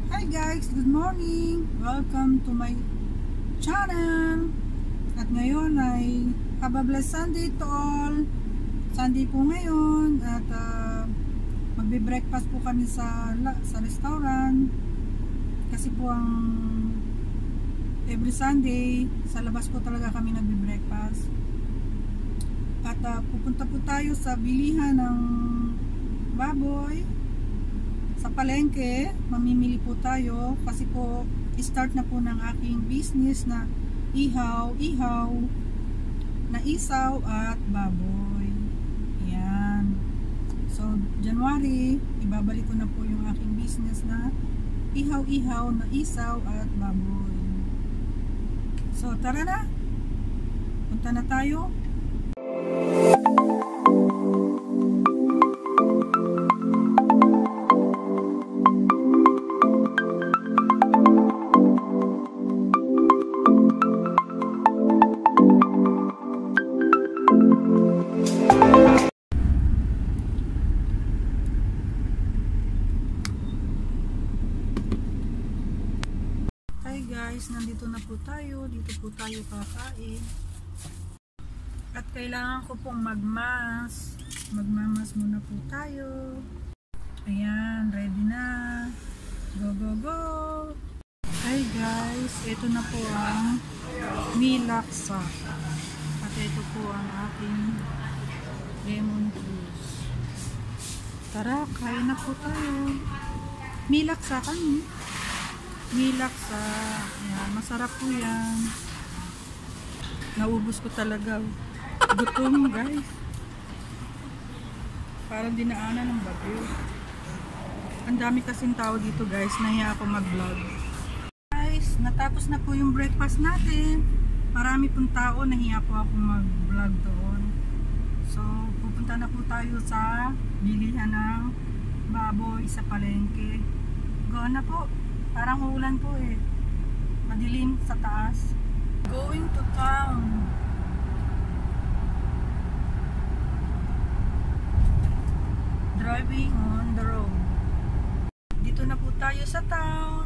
Hi guys, good morning! Welcome to my channel. At ngayon ay have a blessed Sunday to all. Sunday po ngayon at magbe-breakfast po kami sa restaurant. Kasi po ang every Sunday sa labas po talaga kami nagbe-breakfast. At pupunta po tayo sa bilihan ng baboy sa palengke. Mamimili po tayo kasi po start na po ng aking business na ihaw na isaw at baboy. Ayan. So January ibabalik ko na po yung aking business na ihaw na isaw at baboy. So tara na, punta na tayo. Guys, nandito na po tayo. Dito po tayo kakain. At kailangan ko pong magmas muna po tayo. Ayan, ready na. Go! Hi guys, ito na po ang milaksa. At ito po ang aking lemon juice. Tara, kain na po tayo. Milaksa kami. Milaksa. Ayan, masarap po yan. Naubos ko talaga. Gutom guys. Parang dinaanan ng bagyo. Ang dami kasing tao dito guys. Nahiya ako mag-vlog. Guys, natapos na po yung breakfast natin. Marami pong tao. Nahiya po ako mag-vlog doon. So, pupunta na po tayo sa bilihan ng baboy sa palengke. Go na po. Parang uulan po eh. Madilim sa taas. Going to town. Driving on the road. Dito na po tayo sa town.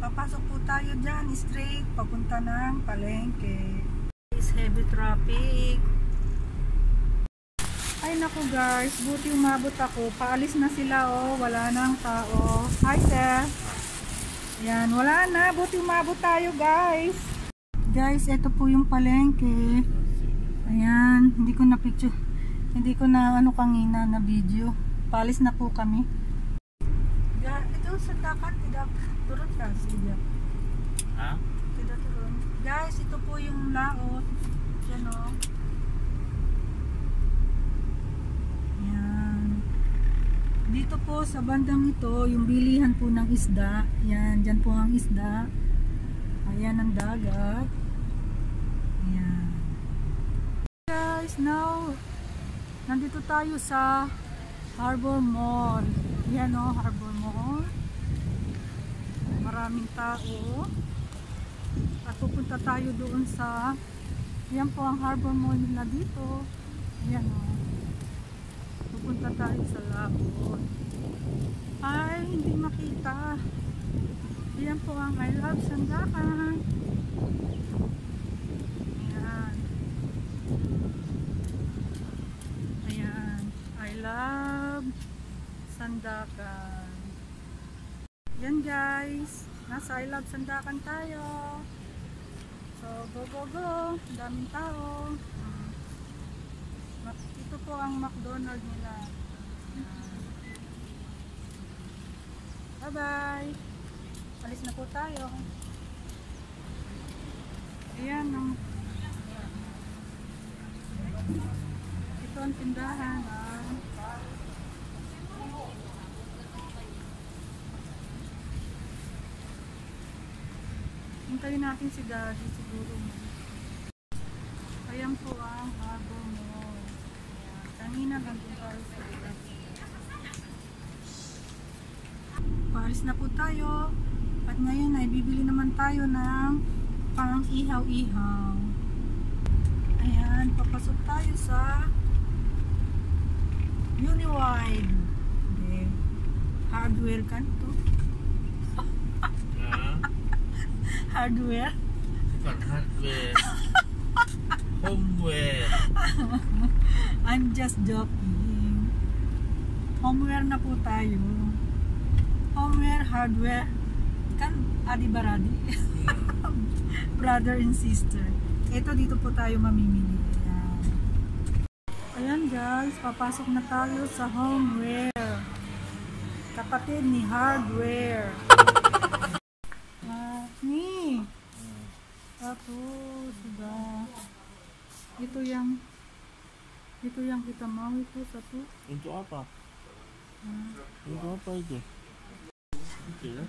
Papasok po tayo dyan straight papunta ng palengke. Is heavy traffic. Ay naku guys, buti umabot ako. Paalis na sila oh. Wala nang tao. Hi sir. Yan, wala na. Buti umabot tayo guys. Guys, ito po yung palengke. Ayan, hindi ko na picture. Hindi ko na kanina na video. Palis na po kami. Ito sa dakat, tidak turun ka siya. Ha? Tidak turun. Guys, ito po yung laot. Yan o. Dito po sa bandang ito, yung bilihan po ng isda. Yan, dyan po ang isda. Ayan ang dagat. Ayan. Guys, now, nandito tayo sa Harbor Mall. Yan o, Harbor Mall. Maraming tao. At pupunta tayo doon sa, yan po ang Harbor Mall na dito. Yan o. Pupunta tayo sa labot. Ay, hindi makita. Yan po ang I Love Sandakan. Ayan. Ayan. I Love Sandakan. Yan guys. Nasa I Love Sandakan tayo. So, go. Daming tao. Ito po ang McDonald's nila. Bye-bye. Alis na po tayo. Ayan. Ito ang tindahan. Hintayin natin si Daddy siguro. Ayan po ang Harbor Mall. Kanina lang tayo sa ilan. Paalis na po tayo. At ngayon ay bibili naman tayo ng pang ihaw-ihaw. Ayan, papasok tayo sa Uniwide. Okay. Hardware kanto. Hardware? Bukan hardware. Homeware. I'm just joking. Homeware na po tayo. Homeware, hardware. Kan adi-baradi. Brother and sister. Ito, dito po tayo mamimili. Ayan guys, papasok na tayo sa homeware. Kapatid ni hardware. Ni. Tapos, sudah. Ito yang kita mau itu satu. Untuk apa? Untuk apa itu? Oke.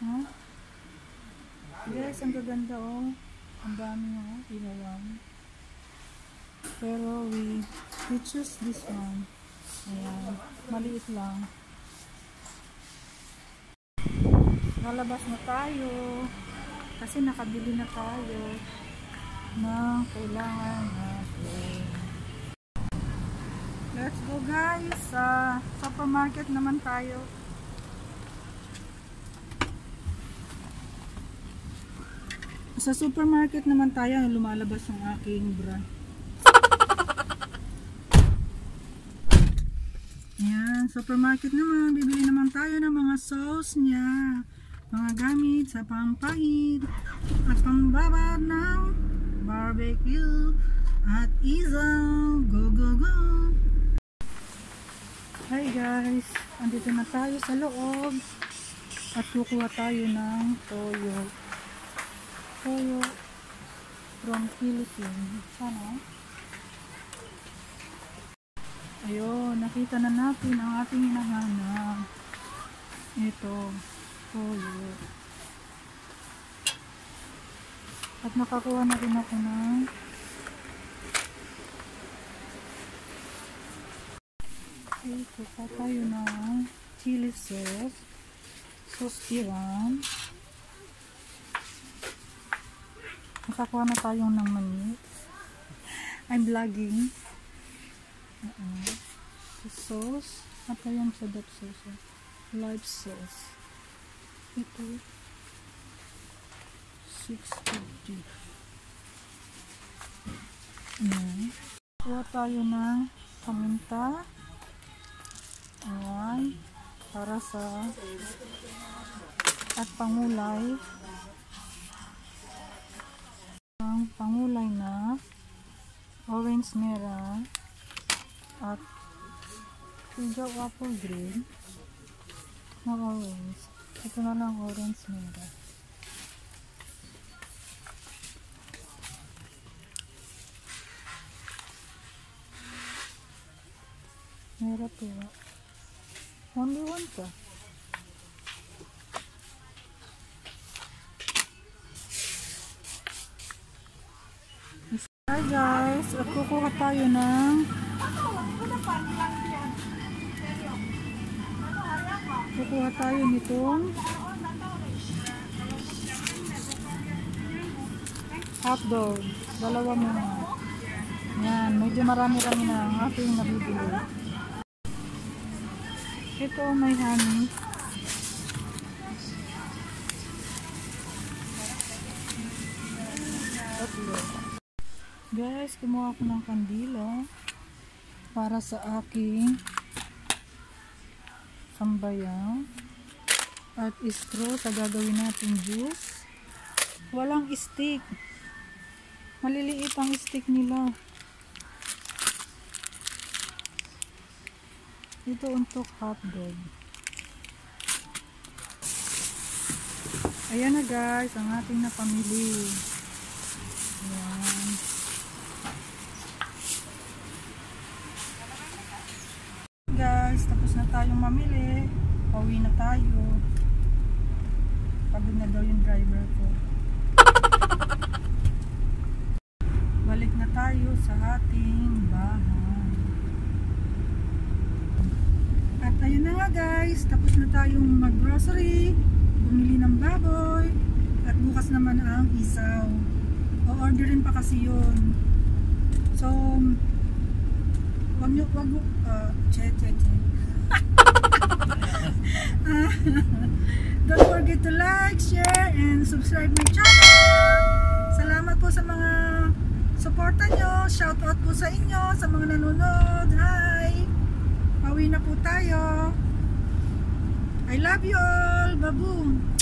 Huh? Guys, ang gaganda oh. Ang dami oh, ilawan. Pero we choose this one. Ayan, maliit lang. Lalabas na tayo kasi nakabili na tayo ng kailangan natin. Let's go guys, sa supermarket naman tayo. Sa supermarket naman tayo, lumalabas yung aking bra. Yan, supermarket naman, bibili naman tayo ng mga sauce niya, mga gamit sa pampahid at pambabad ng barbecue at isaw. Go go go! Hi guys, andito na tayo sa loob at kukuha tayo ng toyo from Philippines. Sana ayun, nakita na natin ang ating hinahanap. Ito, toyo. At nakakuha na rin ako ng kuha tayo ng chili sauce, Iran. Nakakuha na tayo ng mani. I'm vlogging. Sauce. Apa yung sadap sauce? Live sauce. Ito. 650. Ayan. Kuha tayo ng paminta. Ayan. Para sa at pangulay. Ang pangulay na orange mera at tiga apple green na orange. Ito na lang orange mera. Mera pera. Only one ka. Hi guys, at kukuha tayo ng nitong hotdog. Dalawa muna. Yan, medyo marami-rami na ang ating nabibili. Ito may honey. Guys, kumuha ako ng kandila para sa aking sambayaw at straw sa gagawin natin juice. Walang stick, maliliit ang stick nila. Ito untuk hotdog. Ayan na guys, ang ating napamili. Ayan. Guys, tapos na tayong mamili. Pauwi na tayo. Pagod na daw yung driver ko. Balik na tayo sa ating bahay. At ayun na nga guys, tapos na tayong mag-grocery, bumili ng baboy, at bukas naman ang isaw. O-orderin pa kasi yun. So, wag Don't forget to like, share, and subscribe my channel. Salamat po sa mga suporta nyo. Shout out po sa inyo, sa mga nanonood. Hi! Pauwi na po tayo. I love you all. Baboom!